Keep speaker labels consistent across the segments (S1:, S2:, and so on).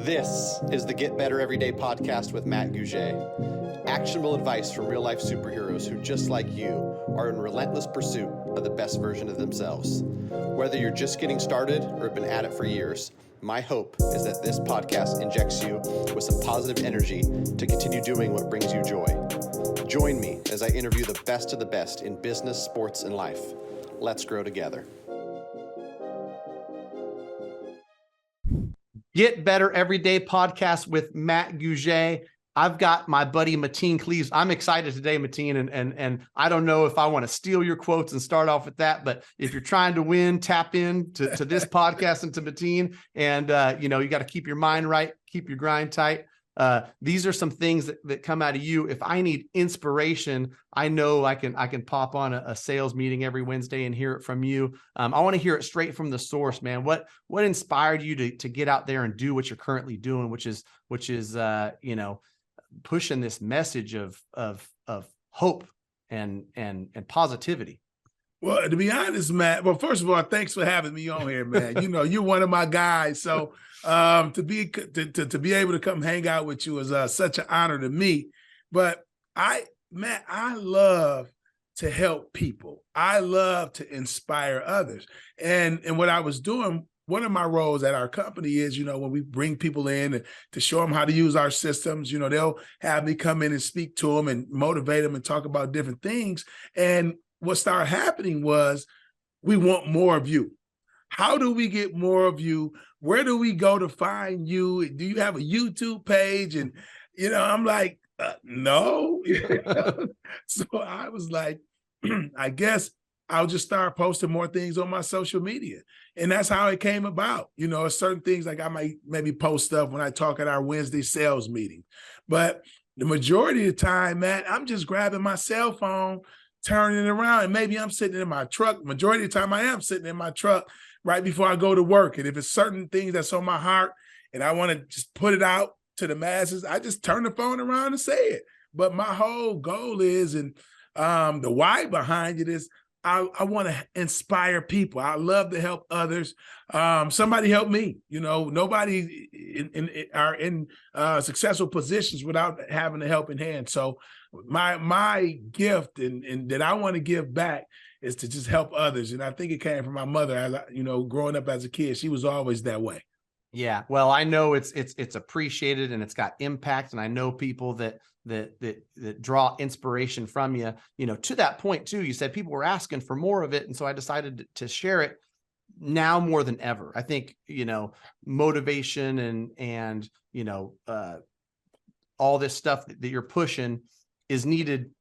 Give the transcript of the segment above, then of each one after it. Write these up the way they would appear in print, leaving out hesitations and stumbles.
S1: This is the Get Better Everyday podcast with Matt Gouget. Actionable advice from real-life superheroes who, just like you, are in relentless pursuit of the best version of themselves. Whether you're just getting started or have been at it for years, my hope is that this podcast injects you with some positive energy to continue doing what brings you joy. Join me as I interview the best of the best in business, sports, and life. Let's grow together. Get Better Everyday podcast with Matt Gouget. I've got my buddy Mateen Cleaves. I'm excited today, Mateen, and I don't know if I want to steal your quotes and start off with that, but if you're trying to win, tap in to this podcast and to Mateen, and you got to keep your mind right, keep your grind tight. These are some things that come out of you. If I need inspiration, I know I can pop on a sales meeting every Wednesday and hear it from you. I want to hear it straight from the source, man. What inspired you to get out there and do what you're currently doing, which is pushing this message of hope and positivity?
S2: Well, to be honest, Matt, well, first of all, thanks for having me on here, man. You're one of my guys. So to be able to come hang out with you is such an honor to me. But I love to help people. I love to inspire others. And what I was doing, one of my roles at our company is, when we bring people in to show them how to use our systems, they'll have me come in and speak to them and motivate them and talk about different things. And what started happening was, we want more of you. How do we get more of you? Where do we go to find you? Do you have a YouTube page? And, I'm like, no. So I was like, I guess I'll just start posting more things on my social media. And that's how it came about. Certain things, like I might maybe post stuff when I talk at our Wednesday sales meeting. But the majority of the time, Matt, I'm just grabbing my cell phone, turning it around, and maybe I'm sitting in my truck. Majority of the time I am sitting in my truck right before I go to work. And if it's certain things that's on my heart and I want to just put it out to the masses, I just turn the phone around and say it. But my whole goal is, and the why behind it is, I want to inspire people. I love to help others. Somebody help me. Nobody are in successful positions without having a helping hand. So my gift and that I want to give back is to just help others. And I think it came from my mother. As growing up as a kid, she was always that way.
S1: Yeah. Well, I know it's appreciated and it's got impact. And I know people that draw inspiration from you, to that point too. You said people were asking for more of it. And so I decided to share it now more than ever. I think, motivation and all this stuff that you're pushing is needed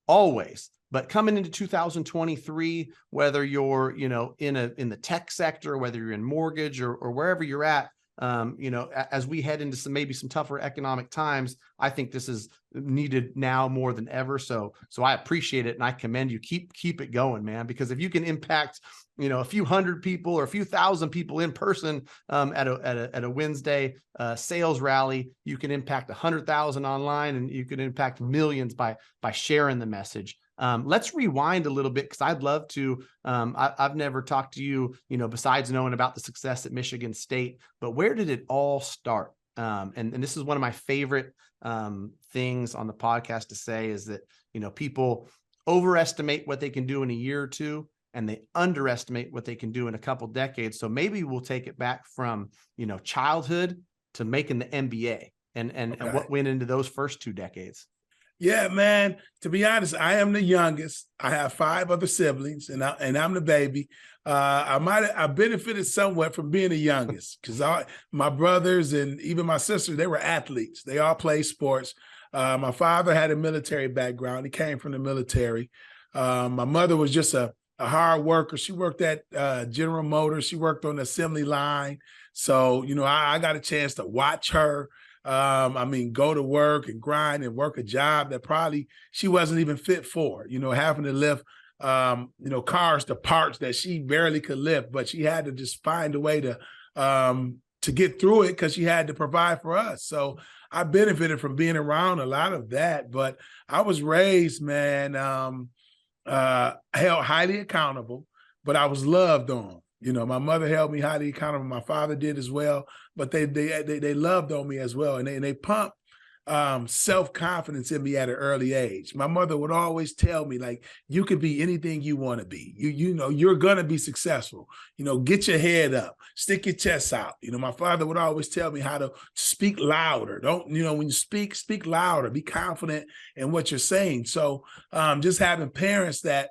S1: always. But coming into 2023, whether you're, in the tech sector, whether you're in mortgage or wherever you're at, as we head into maybe some tougher economic times, I think this is needed now more than ever. So I appreciate it. And I commend you. Keep it going, man, because if you can impact, a few hundred people or a few thousand people in person, at a Wednesday, sales rally, you can impact 100,000 online, and you can impact millions by sharing the message. Let's rewind a little bit, because I'd love to. I've never talked to you, besides knowing about the success at Michigan State, but where did it all start? And this is one of my favorite things on the podcast to say, is that, people overestimate what they can do in a year or two, and they underestimate what they can do in a couple decades. So maybe we'll take it back from, childhood to making the NBA and what went into those first 2 decades.
S2: Yeah, man, to be honest, I am the youngest. I have 5 other siblings, and I'm the baby. I benefited somewhat from being the youngest, because my brothers and even my sister, they were athletes. They all played sports. My father had a military background. He came from the military. My mother was just a hard worker. She worked at General Motors. She worked on the assembly line. So, I got a chance to watch her. Go to work and grind and work a job that probably she wasn't even fit for, having to lift, cars to parts that she barely could lift, but she had to just find a way to get through it, because she had to provide for us. So I benefited from being around a lot of that, but I was raised, man, held highly accountable, but I was loved on. You know, my mother held me highly accountable. My father did as well, but they loved on me as well. And they pumped self-confidence in me at an early age. My mother would always tell me, like, you could be anything you want to be. You know, you're going to be successful. You know, get your head up, stick your chest out. You know, my father would always tell me how to speak louder. Don't, you know, when you speak louder, be confident in what you're saying. So just having parents that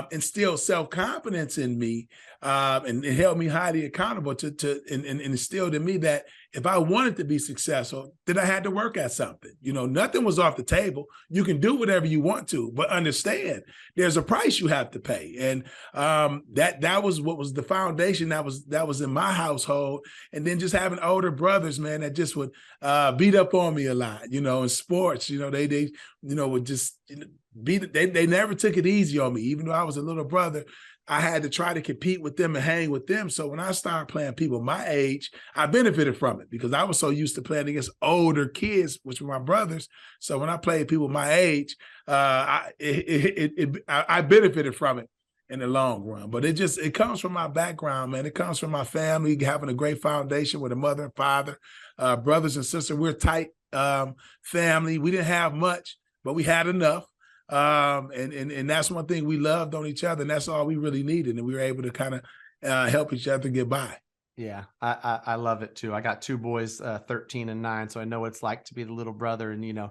S2: instill self-confidence in me and it held me highly accountable and instilled in me that if I wanted to be successful, then I had to work at something. You know, nothing was off the table. You can do whatever you want to, but understand there's a price you have to pay. And that was what was the foundation that was in my household. And then just having older brothers, man, that just would beat up on me a lot, you know, in sports, you know, they you know, would just they never took it easy on me. Even though I was a little brother, I had to try to compete with them and hang with them. So when I started playing people my age, I benefited from it because I was so used to playing against older kids, which were my brothers. So when I played people my age, I benefited from it in the long run. But it comes from my background, man. It comes from my family, having a great foundation with a mother and father, brothers and sisters. We're a tight family. We didn't have much, but we had enough. And that's one thing we loved on each other, and that's all we really needed. And we were able to kind of help each other get by.
S1: Yeah, I love it too. I got two boys, 13 and 9. So I know what it's like to be the little brother. And, you know,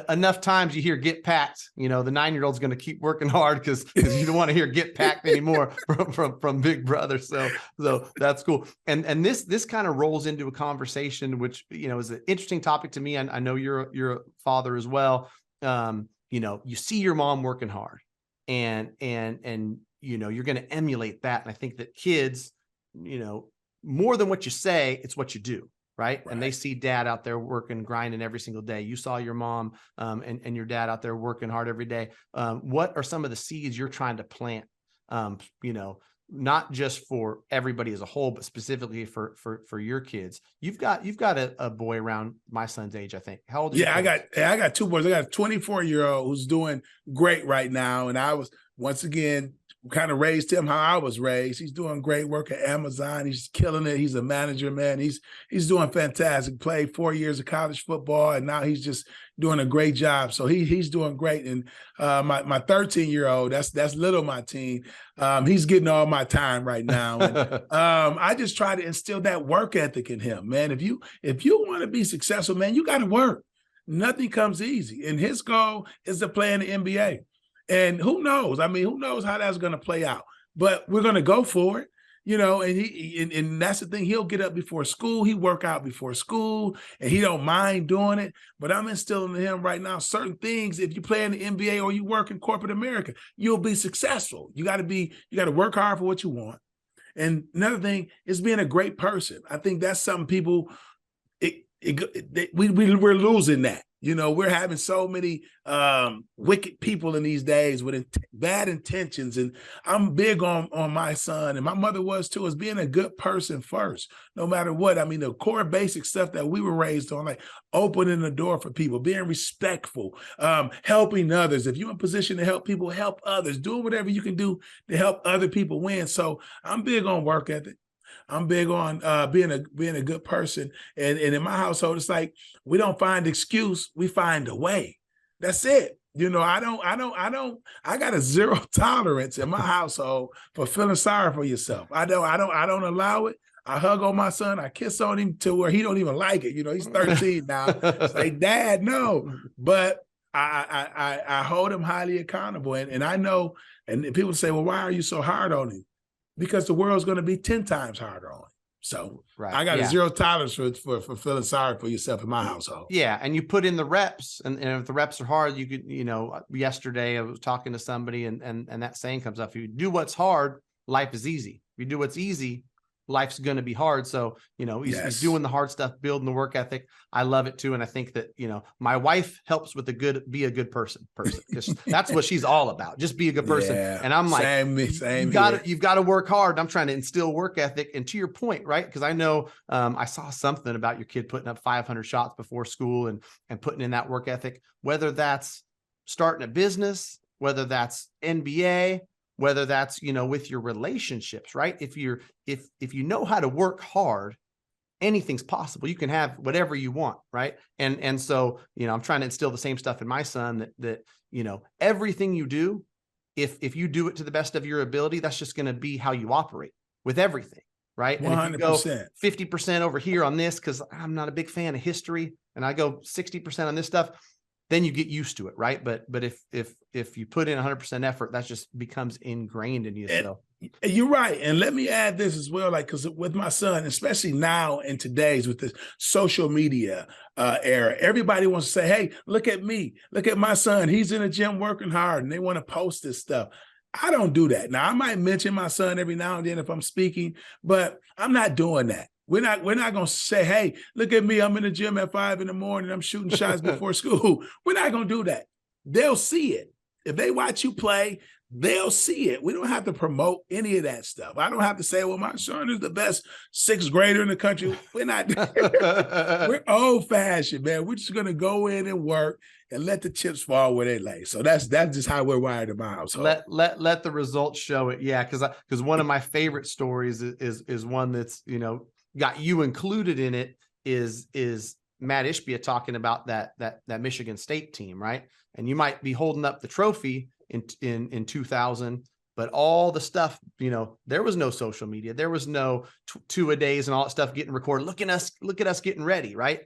S1: enough times you hear get packed, you know, the 9-year-old's going to keep working hard because you don't want to hear get packed anymore from big brother. So that's cool. And this kind of rolls into a conversation, which, you know, is an interesting topic to me. I know you're a father as well. You know, you see your mom working hard and, you know, you're going to emulate that. And I think that kids, you know, more than what you say, it's what you do. Right. And they see dad out there working, grinding every single day. You saw your mom and your dad out there working hard every day. What are some of the seeds you're trying to plant, you know, not just for everybody as a whole, but specifically for your kids? You've got a boy around my son's age, I think. How old is
S2: I got two boys. I got a 24-year-old who's doing great right now. And I was, once again, kind of raised him how I was raised. He's doing great work at Amazon. He's killing it. He's a manager, man. He's doing fantastic. Played 4 years of college football, and now he's just doing a great job. So he's doing great. And my 13-year-old, that's little Mateen. He's getting all my time right now. And I just try to instill that work ethic in him, man. If you want to be successful, man, you got to work. Nothing comes easy. And his goal is to play in the NBA. And who knows? I mean, who knows how that's going to play out? But we're going to go for it, you know. And that's the thing. He'll get up before school. He work out before school, and he don't mind doing it. But I'm instilling in him right now certain things. If you play in the NBA or you work in corporate America, you'll be successful. You got to work hard for what you want. And another thing is being a great person. I think that's something people we're losing that. You know, we're having so many wicked people in these days with bad intentions. And I'm big on my son, and my mother was too, is being a good person first, no matter what. I mean, the core basic stuff that we were raised on, like opening the door for people, being respectful, helping others. If you're in a position to help people, help others. Do whatever you can do to help other people win. So I'm big on work ethic. I'm big on being a good person. And in my household, it's like, we don't find excuse, we find a way. That's it. You know, I got a zero tolerance in my household for feeling sorry for yourself. I don't allow it. I hug on my son. I kiss on him to where he don't even like it. You know, he's 13 now. It's like, Dad, no. But I hold him highly accountable. And I know, and people say, well, why are you so hard on him? Because the world's going to be 10 times harder on him. So I got a zero tolerance for feeling sorry for yourself in my household.
S1: Yeah. And you put in the reps, and if the reps are hard, you could, you know, yesterday I was talking to somebody and that saying comes up: if you do what's hard, life is easy. If you do what's easy, life's going to be hard. So, you know, he's doing the hard stuff, building the work ethic. I love it too. And I think that, you know, my wife helps with be a good person. That's what she's all about. Just be a good person. Yeah, and I'm like, you've got to work hard. And I'm trying to instill work ethic. And to your point, right? Because I know I saw something about your kid putting up 500 shots before school and putting in that work ethic, whether that's starting a business, whether that's NBA, whether that's, with your relationships, right? If you know how to work hard, anything's possible. You can have whatever you want, right? And so, I'm trying to instill the same stuff in my son that everything you do, if you do it to the best of your ability, that's just going to be how you operate with everything, right?
S2: 100%.
S1: And if you go 50% over here on this, because I'm not a big fan of history, and I go 60% on this stuff, then you get used to it, right? But if you put in 100% effort, that just becomes ingrained in you. So
S2: you're right. And let me add this as well, like, because with my son, especially now in today's with this social media era, everybody wants to say, hey, look at me, look at my son, he's in the gym working hard, and they want to post this stuff. I don't do that. Now, I might mention my son every now and then if I'm speaking, but I'm not doing that. We're not going to say, hey, look at me, I'm in the gym at 5 a.m, I'm shooting shots before school. We're not going to do that. They'll see it. If they watch you play, they'll see it. We don't have to promote any of that stuff. I don't have to say, well, my son is the best 6th grader in the country. We're not. We're old fashioned, man. We're just going to go in and work and let the chips fall where they lay. So that's just how we're wired in my house.
S1: Let the results show it. Yeah. Cause one of my favorite stories is one that's, got you included in it is Matt Ishbia talking about that Michigan State team. Right. And you might be holding up the trophy in 2000, but all the stuff, there was no social media, there was no two-a-days and all that stuff getting recorded. Look at us getting ready. Right.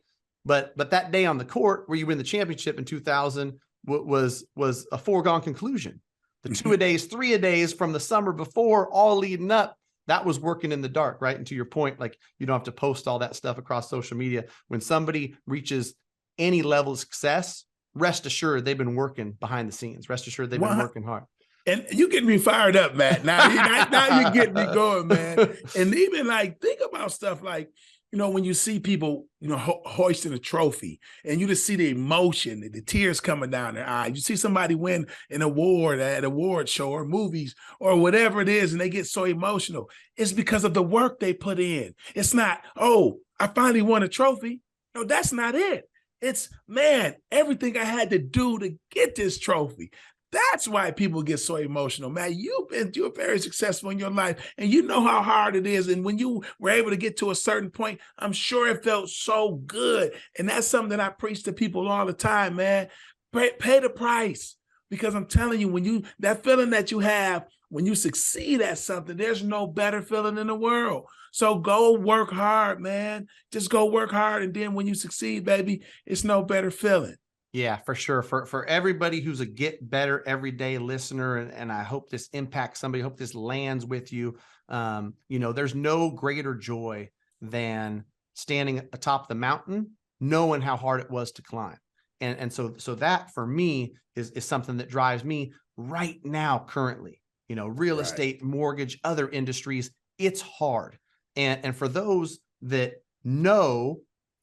S1: But that day on the court where you win the championship in 2000 was a foregone conclusion. The two-a-days, three-a-days from the summer before, all leading up, that was working in the dark, right? And to your point, like, you don't have to post all that stuff across social media. When somebody reaches any level of success, rest assured they've been working behind the scenes. Rest assured they've been working hard.
S2: And you getting me fired up, Matt. Now you're getting me going, man. And even like, think about stuff like, when you see people, hoisting a trophy, and you just see the emotion, the tears coming down their eyes. You see somebody win an award at an award show or movies or whatever it is, and they get so emotional. It's because of the work they put in. It's not, oh, I finally won a trophy. No, that's not it. It's, man, everything I had to do to get this trophy. That's why people get so emotional, man. You're very successful in your life, and you know how hard it is. And when you were able to get to a certain point, I'm sure it felt so good. And that's something that I preach to people all the time, man. Pay the price, because I'm telling you, that feeling that you have when you succeed at something, there's no better feeling in the world. So go work hard, man. Just go work hard, and then when you succeed, baby, it's no better feeling.
S1: Yeah, for sure. For everybody who's a get better everyday listener, and I hope this impacts somebody, hope this lands with you. There's no greater joy than standing atop the mountain, knowing how hard it was to climb. And so that for me is something that drives me right now, currently, real estate, mortgage, other industries, it's hard. And for those that know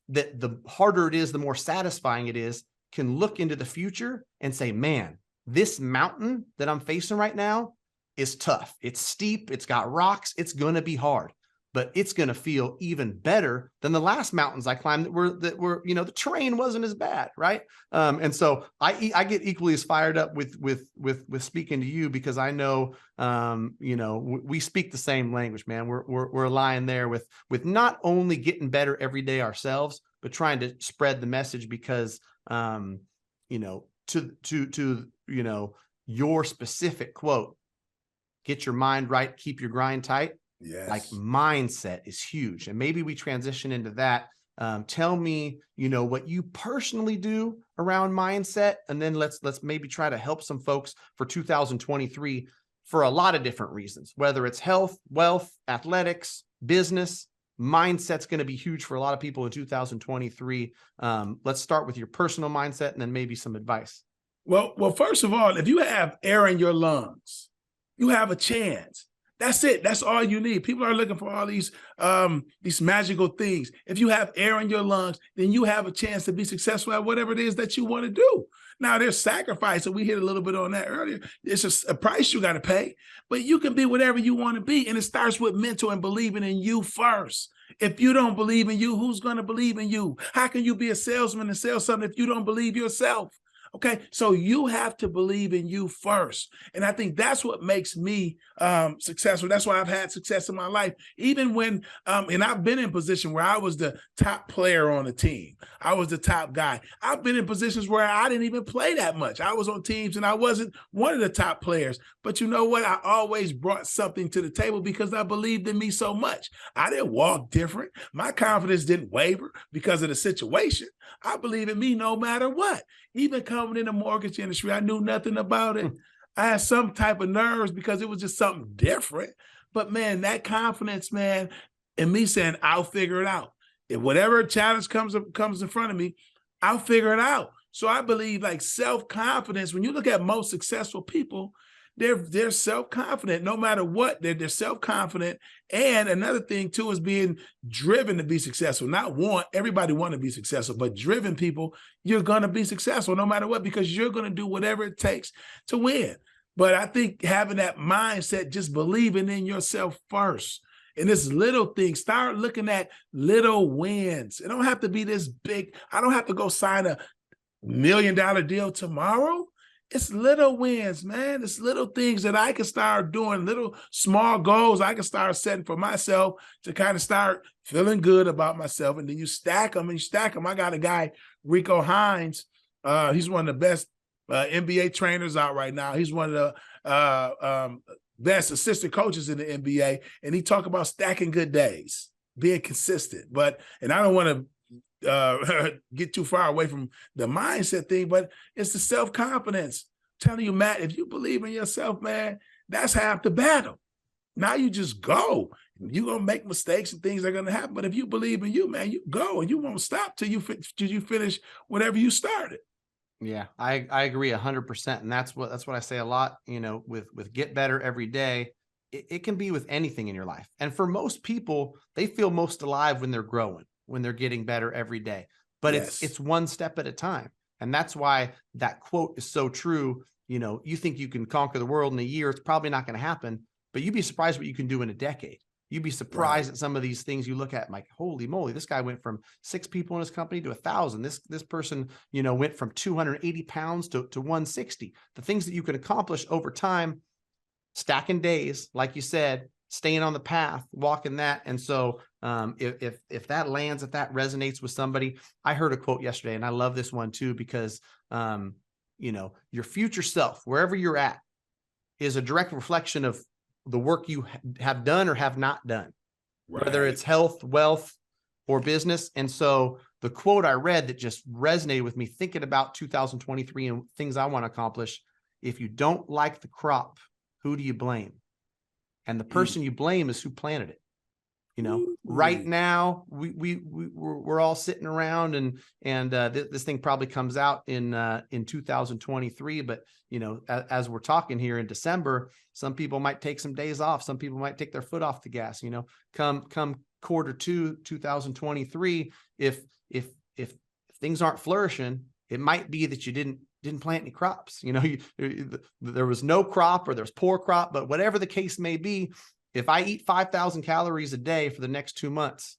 S1: that the harder it is, the more satisfying it is, can look into the future and say, man, this mountain that I'm facing right now is tough. It's steep. It's got rocks. It's going to be hard, but it's going to feel even better than the last mountains I climbed that were, the terrain wasn't as bad. Right. And so I get equally as fired up with speaking to you, because I know, we speak the same language, man. We're aligned there with not only getting better every day ourselves, but trying to spread the message, because, to your specific quote, get your mind right, keep your grind tight.
S2: Yes.
S1: Like, mindset is huge. And maybe we transition into that. Tell me, what you personally do around mindset, and then let's maybe try to help some folks for 2023 for a lot of different reasons, whether it's health, wealth, athletics, business. Mindset's going to be huge for a lot of people in 2023. Let's start with your personal mindset, and then maybe some advice.
S2: Well, first of all, if you have air in your lungs, you have a chance. That's it. That's all you need. People are looking for all these magical things. If you have air in your lungs, then you have a chance to be successful at whatever it is that you want to do. Now, there's sacrifice, and we hit a little bit on that earlier. It's a price you got to pay, but you can be whatever you want to be, and it starts with mental and believing in you first. If you don't believe in you, who's going to believe in you? How can you be a salesman and sell something if you don't believe yourself? Okay, so you have to believe in you first. And I think that's what makes me successful. That's why I've had success in my life. Even when, and I've been in a position where I was the top player on the team. I was the top guy. I've been in positions where I didn't even play that much. I was on teams and I wasn't one of the top players. But you know what? I always brought something to the table because I believed in me so much. I didn't walk different. My confidence didn't waver because of the situation. I believe in me no matter what. Even coming in the mortgage industry, I knew nothing about it. I had some type of nerves because it was just something different. But man, that confidence, man, and me saying, I'll figure it out. If whatever challenge comes in front of me, I'll figure it out. So I believe like self-confidence, when you look at most successful people, they're self-confident no matter what. They're self-confident. And another thing too is being driven to be successful. Everybody want to be successful, but driven people, you're going to be successful no matter what, because you're going to do whatever it takes to win. But I think having that mindset, just believing in yourself first. And this little thing, start looking at little wins. It don't have to be this big. I don't have to go sign $1 million deal tomorrow. It's little wins, man. It's little things that I can start doing, little small goals I can start setting for myself to kind of start feeling good about myself. And then you stack them and you stack them. I got a guy, Rico Hines. He's one of the best NBA trainers out right now. He's one of the best assistant coaches in the NBA. And he talk about stacking good days, being consistent. And I don't want to get too far away from the mindset thing, but it's the self-confidence. I'm telling you, Matt, if you believe in yourself, man, that's half the battle. Now you just go. You're going to make mistakes and things are going to happen. But if you believe in you, man, you go and you won't stop till you finish whatever you started.
S1: Yeah, I agree 100%. And that's what I say a lot, with get better every day. It can be with anything in your life. And for most people, they feel most alive when they're growing, when they're getting better every day, but
S2: yes.
S1: it's one step at a time. And that's why that quote is so true. You think you can conquer the world in a year. It's probably not going to happen, but you'd be surprised what you can do in a decade. You'd be surprised at some of these things you look at, like, holy moly, this guy went from 6 people in his company to 1,000. This person, went from 280 pounds to 160. The things that you can accomplish over time, stacking days, like you said, staying on the path, walking that. And so if that lands, if that resonates with somebody, I heard a quote yesterday, and I love this one too, because, your future self, wherever you're at, is a direct reflection of the work you have done or have not done, whether it's health, wealth, or business. And so the quote I read that just resonated with me, thinking about 2023 and things I want to accomplish: if you don't like the crop, who do you blame? And the person you blame is who planted it. Right now we're all sitting around and this thing probably comes out in 2023. But as we're talking here in December, some people might take some days off. Some people might take their foot off the gas. Come Q2 2023, if things aren't flourishing, it might be that you didn't plant any crops. There was no crop, or there's poor crop, but whatever the case may be, if I eat 5,000 calories a day for the next 2 months,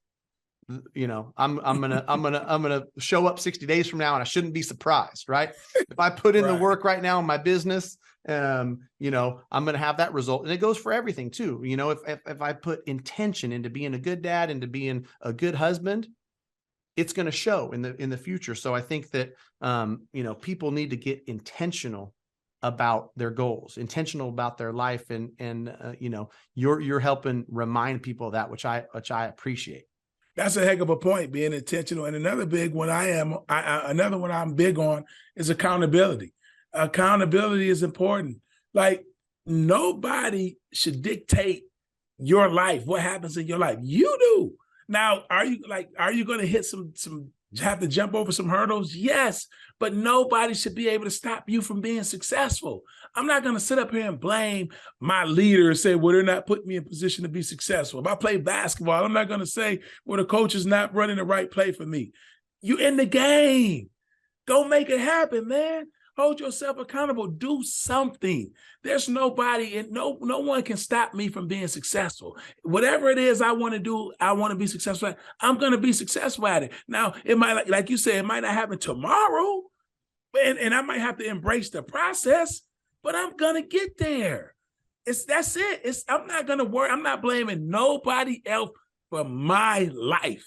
S1: I'm gonna show up 60 days from now, and I shouldn't be surprised, right? If I put in the work right now in my business, I'm gonna have that result. And it goes for everything too. If I put intention into being a good dad, into being a good husband, it's going to show in the future. So I think that, people need to get intentional about their goals, intentional about their life. And you're helping remind people of that, which I appreciate.
S2: That's a heck of a point, being intentional. And another big one another one I'm big on is accountability. Accountability is important. Like, nobody should dictate your life, what happens in your life. You do. Now, are you going to hit have to jump over some hurdles? Yes, but nobody should be able to stop you from being successful. I'm not going to sit up here and blame my leader and say, well, they're not putting me in position to be successful. If I play basketball, I'm not going to say, well, the coach is not running the right play for me. You in the game. Go make it happen, man. Hold yourself accountable. Do something. There's nobody, and no one can stop me from being successful. Whatever it is I want to do, I want to be successful at, I'm going to be successful at it. Now, it might, like you said, it might not happen tomorrow, and I might have to embrace the process, but I'm gonna get there. That's it. I'm not gonna worry. I'm not blaming nobody else for my life.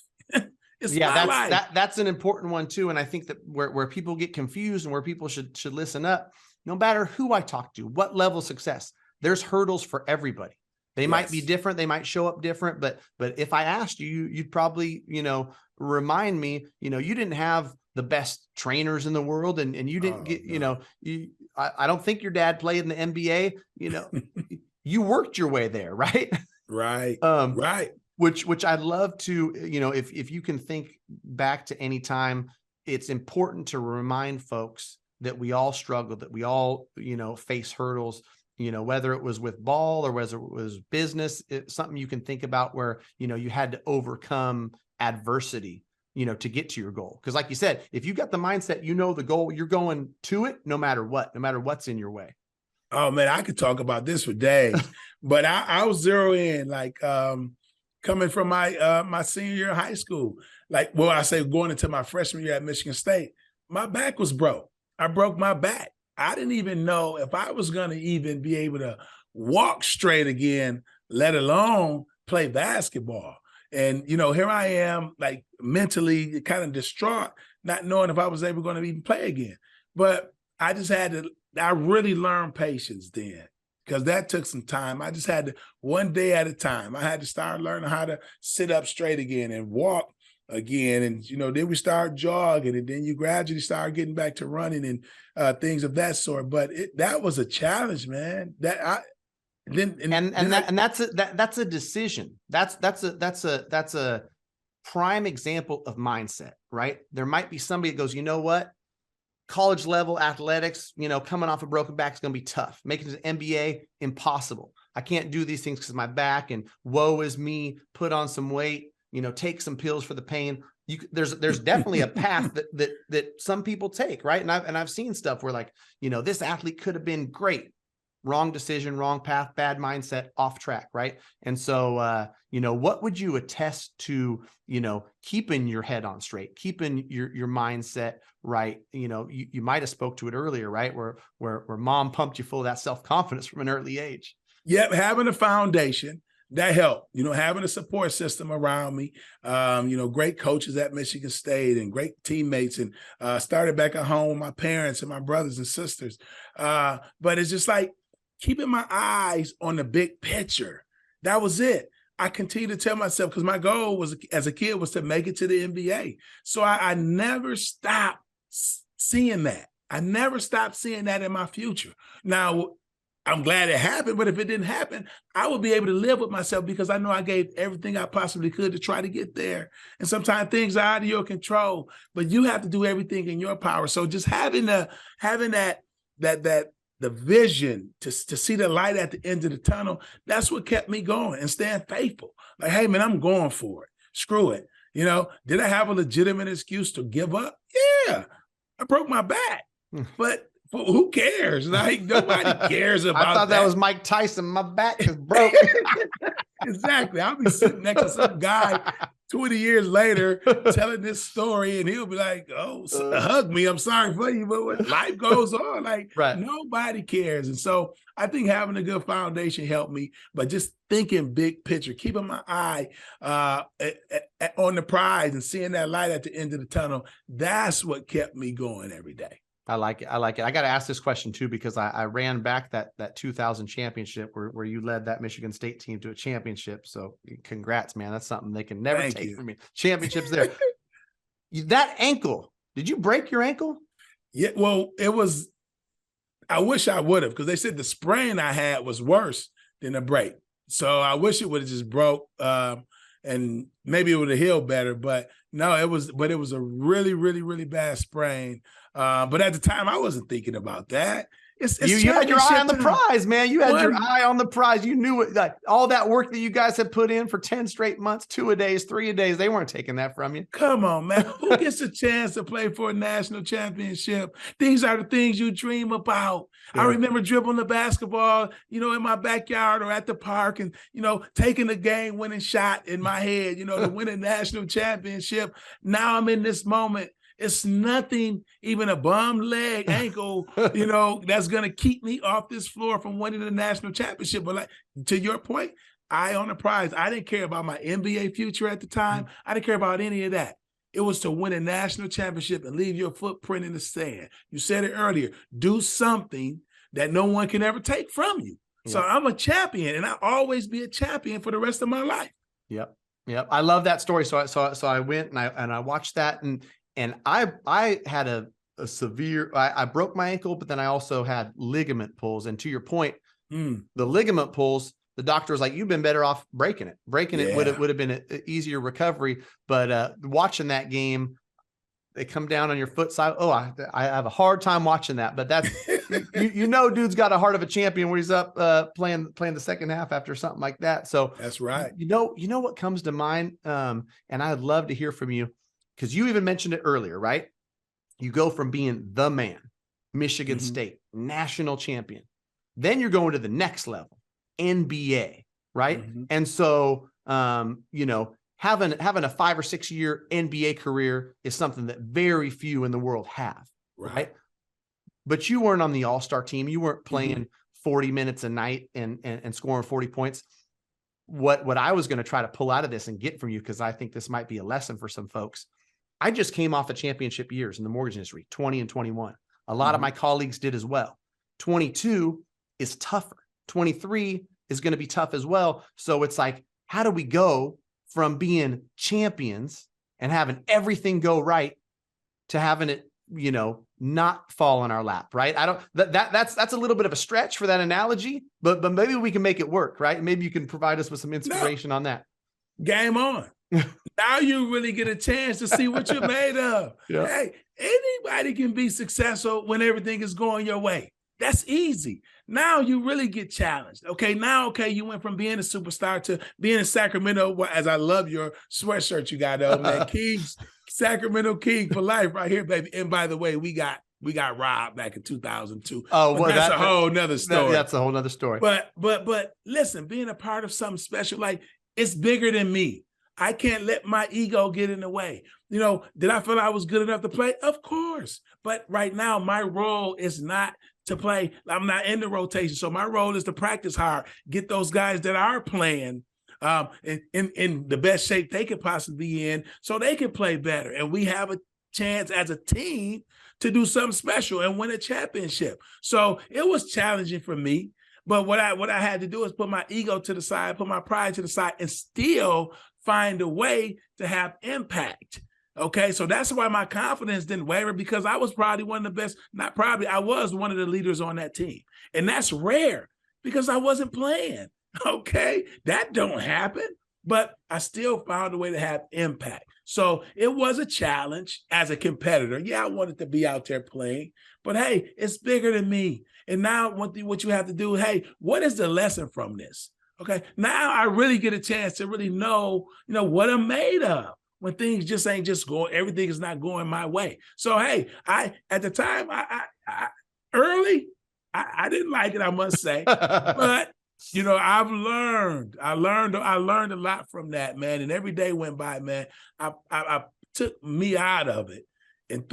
S2: It's my life.
S1: That's an important one too. And I think that where people get confused and where people should listen up, no matter who I talk to, what level of success, there's hurdles for everybody. They might be different. They might show up different, but if I asked you, you'd probably, remind me, you didn't have the best trainers in the world and you didn't get, I don't think your dad played in the NBA, you worked your way there. Right.
S2: Right. Right.
S1: Which I'd love to, if you can think back to any time, it's important to remind folks that we all struggle, that we all, face hurdles, whether it was with ball or whether it was business, it's something you can think about where, you had to overcome adversity, to get to your goal. Because like you said, if you got the mindset, the goal, you're going to it no matter what's in your way.
S2: Oh man, I could talk about this for days, but I was zero in coming from my senior year of high school, going into my freshman year at Michigan State, my back was broke. I broke my back. I didn't even know if I was going to even be able to walk straight again, let alone play basketball. And, here I am, like mentally kind of distraught, not knowing if I was ever going to even play again. But I really learned patience then, because that took some time. I just had to, one day at a time, I had to start learning how to sit up straight again and walk again. And, then we start jogging, and then you gradually start getting back to running and things of that sort. But that was a challenge, man. That's a decision. That's a prime example of mindset, right? There might be somebody that goes, you know what? College level athletics, coming off a broken back is going to be tough. Making it to the NBA, impossible. I can't do these things because of my back, and woe is me. Put on some weight, take some pills for the pain. There's definitely a path that some people take, right? And I've seen stuff where this athlete could have been great. Wrong decision, wrong path, bad mindset, off track, right? And so, what would you attest to, keeping your head on straight, keeping your mindset right? You might have spoke to it earlier, right? Where mom pumped you full of that self-confidence from an early age. Yep, having a foundation that helped. Having a support system around me. Great coaches at Michigan State and great teammates, and started back at home with my parents and my brothers and sisters. But it's just like keeping my eyes on the big picture. That was it. I continue to tell myself, because my goal was, as a kid, was to make it to the NBA. So I never stopped seeing that. I never stopped seeing that in my future. Now, I'm glad it happened, but if it didn't happen, I would be able to live with myself, because I know I gave everything I possibly could to try to get there. And sometimes things are out of your control, but you have to do everything in your power. So just having the vision to see the light at the end of the tunnel, that's what kept me going, and staying faithful. Like, hey, man, I'm going for it. Screw it. Did I have a legitimate excuse to give up? Yeah, I broke my back, but who cares? Like, nobody cares about that.
S1: I thought that was Mike Tyson. My back is broke.
S2: Exactly. I'll be sitting next to some guy 20 years later telling this story, and he'll be like, oh, hug me. I'm sorry for you, but life goes on. Like, right. Nobody cares. And so I think having a good foundation helped me, but just thinking big picture, keeping my eye on the prize and seeing that light at the end of the tunnel, that's what kept me going every day.
S1: I like it. I got to ask this question too, because I ran back that 2000 championship where you led that Michigan State team to a championship. So congrats, man. That's something they can never take from me. Championships there. That ankle, did you break your ankle?
S2: Yeah, well, I wish I would have, because they said the sprain I had was worse than a break. So I wish it would have just broke, and maybe it would have healed better. But no, it was a really, really, really bad sprain. But at the time, I wasn't thinking about that.
S1: You had your eye on the prize, man. You had your eye on the prize. You knew it. Like, all that work that you guys had put in for 10 straight months, 2-a-days, 3-a-days, they weren't taking that from you.
S2: Come on, man. Who gets a chance to play for a national championship? These are the things you dream about. Yeah. I remember dribbling the basketball, in my backyard or at the park, and, taking the game-winning shot in my head, to win a national championship. Now I'm in this moment. It's nothing, even a bum leg, ankle, that's going to keep me off this floor from winning the national championship. But like, to your point, eye on the prize. I didn't care about my NBA future at the time. I didn't care about any of that. It was to win a national championship and leave your footprint in the sand. You said it earlier. Do something that no one can ever take from you. Yep. So I'm a champion, and I'll always be a champion for the rest of my life.
S1: Yep. I love that story. So I went and I watched that, and I had a severe. I broke my ankle, but then I also had ligament pulls. And to your point, the ligament pulls, the doctor was like, "You've been better off breaking it. Breaking it would have been an easier recovery." But watching that game, they come down on your foot side. Oh, I have a hard time watching that. But that's dude's got a heart of a champion where he's up playing the second half after something like that. So
S2: that's right.
S1: You know what comes to mind, and I'd love to hear from you, because you even mentioned it earlier, right? You go from being the man, Michigan State national champion, then you're going to the next level, NBA, right? And so having a 5 or 6 year NBA career is something that very few in the world have, right? But you weren't on the all-star team. You weren't playing 40 minutes a night and scoring 40 points. What I was going to try to pull out of this and get from you, because I think this might be a lesson for some folks. I just came off of championship years in the mortgage industry, 20 and 21. A lot of my colleagues did as well. 22 is tougher. 23 is going to be tough as well. So it's like, how do we go from being champions and having everything go right to having it, not fall in our lap, right? That's a little bit of a stretch for that analogy, but maybe we can make it work, right? Maybe you can provide us with some inspiration on that.
S2: Game on. Now you really get a chance to see what you're made of. Yeah. Hey, anybody can be successful when everything is going your way. That's easy. Now you really get challenged. Okay, you went from being a superstar to being in Sacramento, as I love your sweatshirt you got, man. Kings, Sacramento King for life right here, baby. And by the way, we got robbed back in 2002.
S1: Oh, well,
S2: that's a whole nother story.
S1: That's a whole nother story.
S2: But listen, being a part of something special, like, it's bigger than me. I can't let my ego get in the way. Did I feel I was good enough to play? Of course. But right now, my role is not to play. I'm not in the rotation. So my role is to practice hard, get those guys that are playing in the best shape they could possibly be in so they can play better. And we have a chance as a team to do something special and win a championship. So it was challenging for me. But what I had to do is put my ego to the side, put my pride to the side, and still find a way to have impact. Okay, so that's why my confidence didn't waver, because I was probably one of the best, not probably, I was one of the leaders on that team. And that's rare because I wasn't playing. Okay, that don't happen, but I still found a way to have impact. So it was a challenge as a competitor. Yeah, I wanted to be out there playing, but hey, it's bigger than me. And now what you have to do, hey, what is the lesson from this? Okay, now I really get a chance to really know, what I'm made of when things just ain't just going, everything is not going my way. So, hey, at the time, I didn't like it, I must say, but I've learned. I learned a lot from that, man. And every day went by, man. I took me out of it and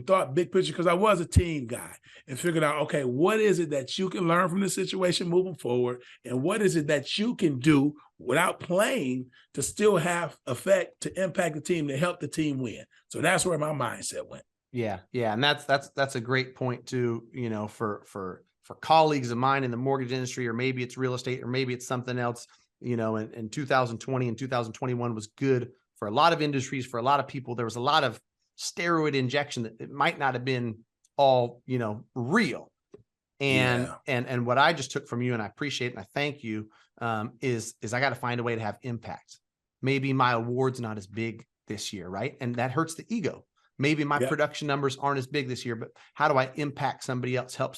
S2: thought big picture, because I was a team guy, and figured out, okay, what is it that you can learn from the situation moving forward, and what is it that you can do without playing to still have effect, to impact the team, to help the team win. So that's where my mindset went.
S1: Yeah, and that's a great point too. For colleagues of mine in the mortgage industry, or maybe it's real estate, or maybe it's something else. In 2020 and 2021 was good for a lot of industries, for a lot of people. There was a lot of steroid injection that it might not have been all, real. And what I just took from you, and I appreciate it and I thank you, is I got to find a way to have impact. Maybe my award's not as big this year, right? And that hurts the ego. Maybe my production numbers aren't as big this year, but how do I impact somebody else, help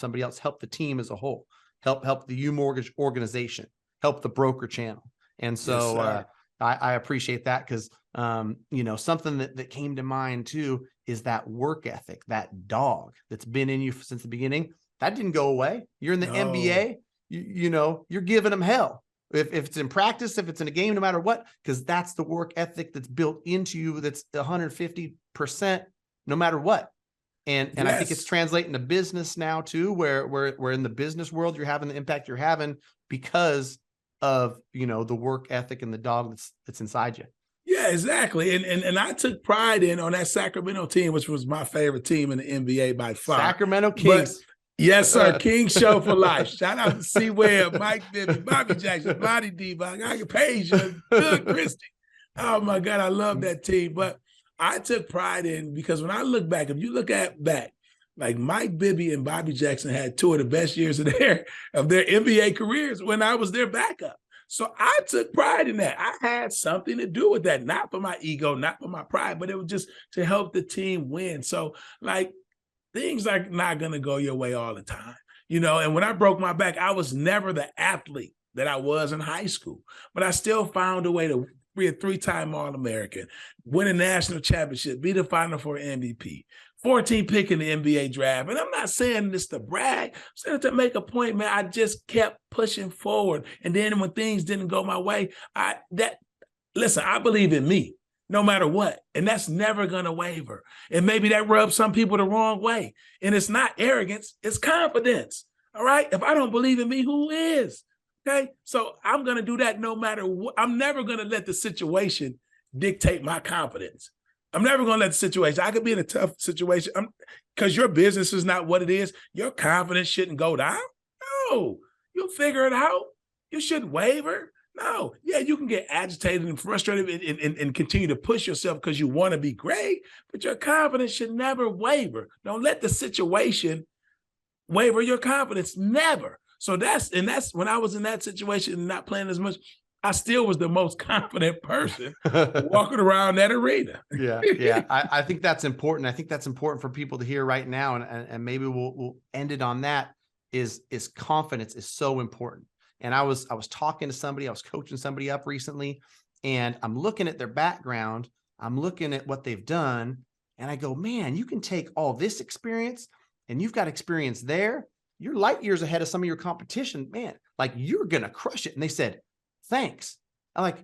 S1: the team as a whole, help the U Mortgage organization, help the broker channel. And so I appreciate that, because something that came to mind too is that work ethic, that dog that's been in you since the beginning. That didn't go away. You're in the NBA, you're giving them hell. If it's in practice, if it's in a game, no matter what, because that's the work ethic that's built into you. That's 150% no matter what. And I think it's
S2: Yes.
S1: translating to business now too, where in the business world, you're having the impact you're having because of, you know, the work ethic and the dog that's inside you.
S2: Yeah, exactly. And I took pride in on that Sacramento team, which was my favorite team in the NBA by far.
S1: Sacramento
S2: But
S1: Kings.
S2: yes, sir. King Show for life. Shout out to C. Webb, Mike Bibby, Bobby Jackson, Bonnie D. Bog, Page, Doug Christie. Oh my God, I love that team. But I took pride in, because when I look back, if you look at back, like Mike Bibby and Bobby Jackson had two of the best years of their NBA careers when I was their backup. So I took pride in that. I had something to do with that, not for my ego, not for my pride, but it was just to help the team win. So like, things are not going to go your way all the time, you know. And when I broke my back, I was never the athlete that I was in high school, but I still found a way to be a 3-time All-American, win a national championship, be the Final Four MVP, 14 pick in the NBA draft. And I'm not saying this to brag, I'm saying it to make a point, man. I just kept pushing forward. And then when things didn't go my way, listen, I believe in me no matter what. And that's never going to waver. And maybe that rubs some people the wrong way. And it's not arrogance, it's confidence. All right. If I don't believe in me, who is? Okay. So I'm going to do that no matter what. I'm never going to let the situation dictate my confidence. I'm never going to let the situation, I could be in a tough situation because your business is not what it is. Your confidence shouldn't go down. No, you'll figure it out. You shouldn't waver. No, yeah, you can get agitated and frustrated and continue to push yourself because you want to be great, but your confidence should never waver. Don't let the situation waver your confidence, never. So that's when I was in that situation and not playing as much, I still was the most confident person walking around that arena.
S1: Yeah. I think that's important. I think that's important for people to hear right now. And maybe we'll end it on that is confidence is so important. And I was talking to somebody, I was coaching somebody up recently, and I'm looking at their background. I'm looking at what they've done. And I go, man, you can take all this experience and you've got experience there. You're light years ahead of some of your competition, man. Like, you're going to crush it. And they said, thanks. I'm like,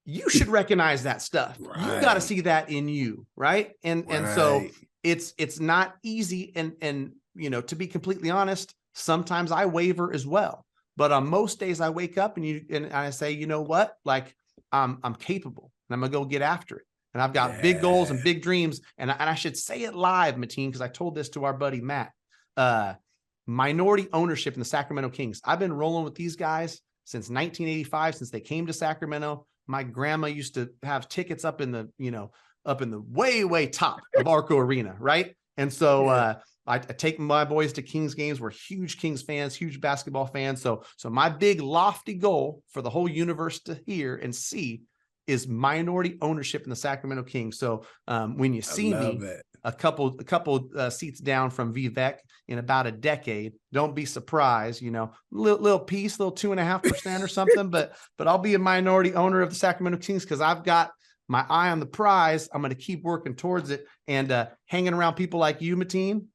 S1: you should recognize that stuff. Right. You got to see that in you. Right. And so it's not easy. And, you know, to be completely honest, sometimes I waver as well. But on most days I wake up and I say, you know what? Like, I'm capable and I'm going to go get after it. And I've got big goals and big dreams. And I should say it live, Mateen, because I told this to our buddy, Matt. Minority ownership in the Sacramento Kings. I've been rolling with these guys since 1985, since they came to Sacramento. My grandma used to have tickets up in the, you know, up in the way top of Arco Arena. Right. And so, I take my boys to Kings games. We're huge Kings fans, huge basketball fans. So my big lofty goal for the whole universe to hear and see is minority ownership in the Sacramento Kings. So when you see me a couple seats down from Vivek in about a decade, don't be surprised. You know, little piece, little 2.5% or something. But I'll be a minority owner of the Sacramento Kings because I've got my eye on the prize. I'm going to keep working towards it and hanging around people like you, Mateen.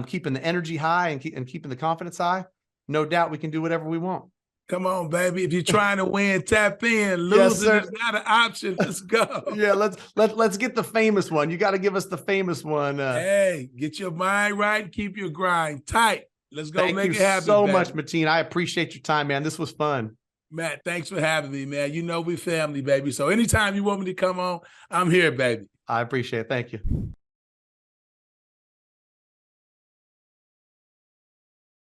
S1: Keeping the energy high and keeping the confidence high, no doubt we can do whatever we want.
S2: Come on, baby. If you're trying to win, tap in. Losing is not an option. Let's go.
S1: Yeah, let's get the famous one. You got to give us the famous one.
S2: Hey, get your mind right. Keep your grind tight. Let's go make it happen.
S1: Thank you so much, Mateen. I appreciate your time, man. This was fun.
S2: Matt, thanks for having me, man. You know we family, baby. So anytime you want me to come on, I'm here, baby.
S1: I appreciate it. Thank you.